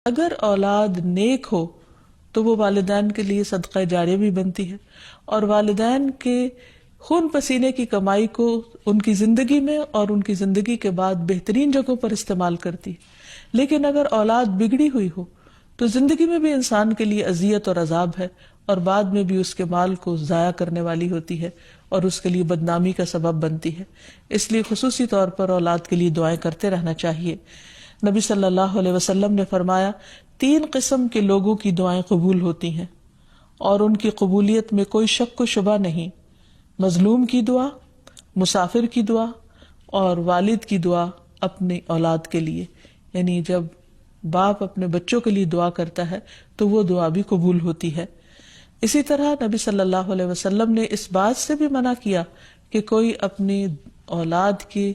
اگر اولاد نیک ہو تو وہ والدین کے لیے صدقہ جاریہ بھی بنتی ہے اور والدین کے خون پسینے کی کمائی کو ان کی زندگی میں اور ان کی زندگی کے بعد بہترین جگہوں پر استعمال کرتی ہے۔ لیکن اگر اولاد بگڑی ہوئی ہو تو زندگی میں بھی انسان کے لیے اذیت اور عذاب ہے، اور بعد میں بھی اس کے مال کو ضائع کرنے والی ہوتی ہے اور اس کے لیے بدنامی کا سبب بنتی ہے۔ اس لیے خصوصی طور پر اولاد کے لیے دعائیں کرتے رہنا چاہیے۔ نبی صلی اللہ علیہ وسلم نے فرمایا 3 قسم کے لوگوں کی دعائیں قبول ہوتی ہیں اور ان کی قبولیت میں کوئی شک و شبہ نہیں: مظلوم کی دعا، مسافر کی دعا اور والد کی دعا اپنی اولاد کے لیے۔ یعنی جب باپ اپنے بچوں کے لیے دعا کرتا ہے تو وہ دعا بھی قبول ہوتی ہے۔ اسی طرح نبی صلی اللہ علیہ وسلم نے اس بات سے بھی منع کیا کہ کوئی اپنی اولاد کے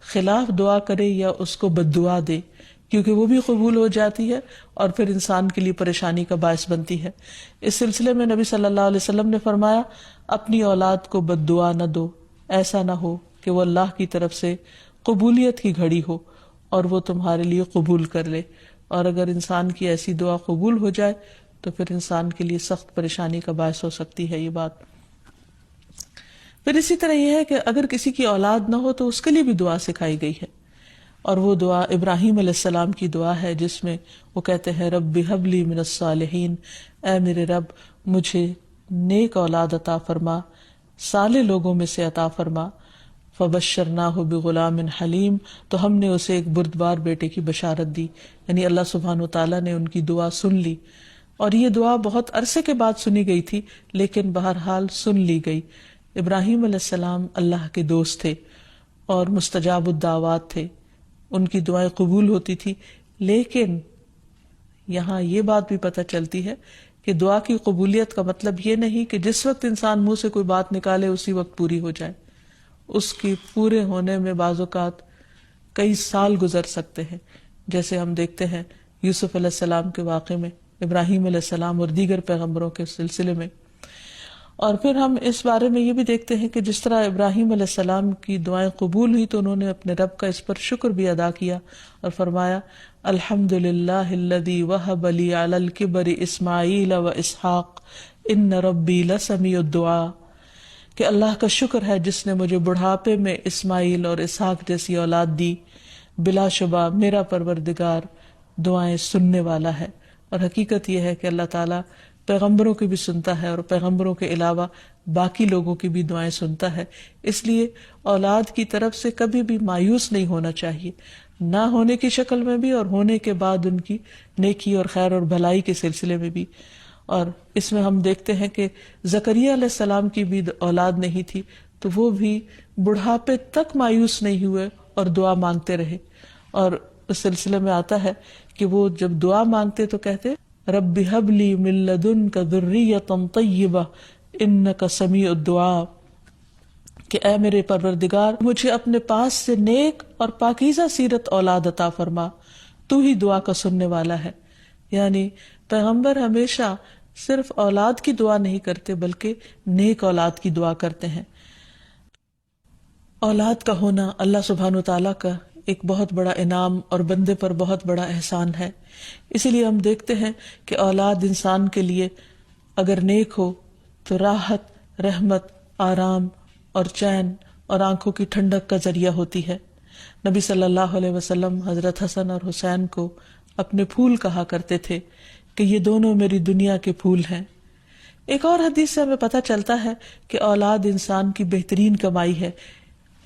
خلاف دعا کرے یا اس کو بد دعا دے، کیونکہ وہ بھی قبول ہو جاتی ہے اور پھر انسان کے لیے پریشانی کا باعث بنتی ہے۔ اس سلسلے میں نبی صلی اللہ علیہ وسلم نے فرمایا اپنی اولاد کو بد دعا نہ دو، ایسا نہ ہو کہ وہ اللہ کی طرف سے قبولیت کی گھڑی ہو اور وہ تمہارے لیے قبول کر لے، اور اگر انسان کی ایسی دعا قبول ہو جائے تو پھر انسان کے لیے سخت پریشانی کا باعث ہو سکتی ہے یہ بات۔ پھر اسی طرح یہ ہے کہ اگر کسی کی اولاد نہ ہو تو اس کے لیے بھی دعا سکھائی گئی ہے، اور وہ دعا ابراہیم علیہ السلام کی دعا ہے، جس میں وہ کہتے ہیں رب ہب لی من الصالحین، اے میرے رب مجھے نیک اولاد عطا فرما، صالح لوگوں میں سے عطا فرما۔ فبشرناہ بغلام حلیم، تو ہم نے اسے ایک بردبار بیٹے کی بشارت دی، یعنی اللہ سبحانہ وتعالیٰ نے ان کی دعا سن لی، اور یہ دعا بہت عرصے کے بعد سنی گئی تھی لیکن بہرحال سن لی گئی۔ ابراہیم علیہ السلام اللہ کے دوست تھے اور مستجاب الدعوات تھے، ان کی دعائیں قبول ہوتی تھی۔ لیکن یہاں یہ بات بھی پتہ چلتی ہے کہ دعا کی قبولیت کا مطلب یہ نہیں کہ جس وقت انسان منہ سے کوئی بات نکالے اسی وقت پوری ہو جائے، اس کی پورے ہونے میں بعض اوقات کئی سال گزر سکتے ہیں، جیسے ہم دیکھتے ہیں یوسف علیہ السلام کے واقعے میں، ابراہیم علیہ السلام اور دیگر پیغمبروں کے سلسلے میں۔ اور پھر ہم اس بارے میں یہ بھی دیکھتے ہیں کہ جس طرح ابراہیم علیہ السلام کی دعائیں قبول ہوئی تو انہوں نے اپنے رب کا اس پر شکر بھی ادا کیا اور فرمایا الحمدللہ الذی وہب لی علی الکبر اسماعیل و اسحاق ان ربی لسمیع الدعاء، کہ اللہ کا شکر ہے جس نے مجھے بڑھاپے میں اسماعیل اور اسحاق جیسی اولاد دی، بلا شبہ میرا پروردگار دعائیں سننے والا ہے۔ اور حقیقت یہ ہے کہ اللہ تعالیٰ پیغمبروں کی بھی سنتا ہے اور پیغمبروں کے علاوہ باقی لوگوں کی بھی دعائیں سنتا ہے۔ اس لیے اولاد کی طرف سے کبھی بھی مایوس نہیں ہونا چاہیے، نہ ہونے کی شکل میں بھی اور ہونے کے بعد ان کی نیکی اور خیر اور بھلائی کے سلسلے میں بھی۔ اور اس میں ہم دیکھتے ہیں کہ زکریا علیہ السلام کی بھی اولاد نہیں تھی تو وہ بھی بڑھاپے تک مایوس نہیں ہوئے اور دعا مانگتے رہے، اور اس سلسلے میں آتا ہے کہ وہ جب دعا مانگتے تو کہتے رب ہب لی من لدنک ذریۃ طیبہ انک سمیع الدعاء، کہ اے میرے پروردگار مجھے اپنے پاس سے نیک اور پاکیزہ سیرت اولاد عطا فرما، تو ہی دعا کا سننے والا ہے۔ یعنی پیغمبر ہمیشہ صرف اولاد کی دعا نہیں کرتے بلکہ نیک اولاد کی دعا کرتے ہیں۔ اولاد کا ہونا اللہ سبحانہ وتعالیٰ کا ایک بہت بڑا انعام اور بندے پر بہت بڑا احسان ہے۔ اسی لیے ہم دیکھتے ہیں کہ اولاد انسان کے لیے اگر نیک ہو تو راحت، رحمت، آرام اور چین اور آنکھوں کی ٹھنڈک کا ذریعہ ہوتی ہے۔ نبی صلی اللہ علیہ وسلم حضرت حسن اور حسین کو اپنے پھول کہا کرتے تھے کہ یہ دونوں میری دنیا کے پھول ہیں۔ ایک اور حدیث سے ہمیں پتہ چلتا ہے کہ اولاد انسان کی بہترین کمائی ہے۔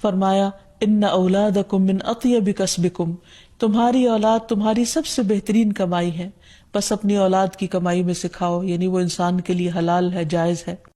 فرمایا ان اولادکم من اطیب کسبکم، تمہاری اولاد تمہاری سب سے بہترین کمائی ہے، بس اپنی اولاد کی کمائی میں سے کھاؤ، یعنی وہ انسان کے لیے حلال ہے، جائز ہے۔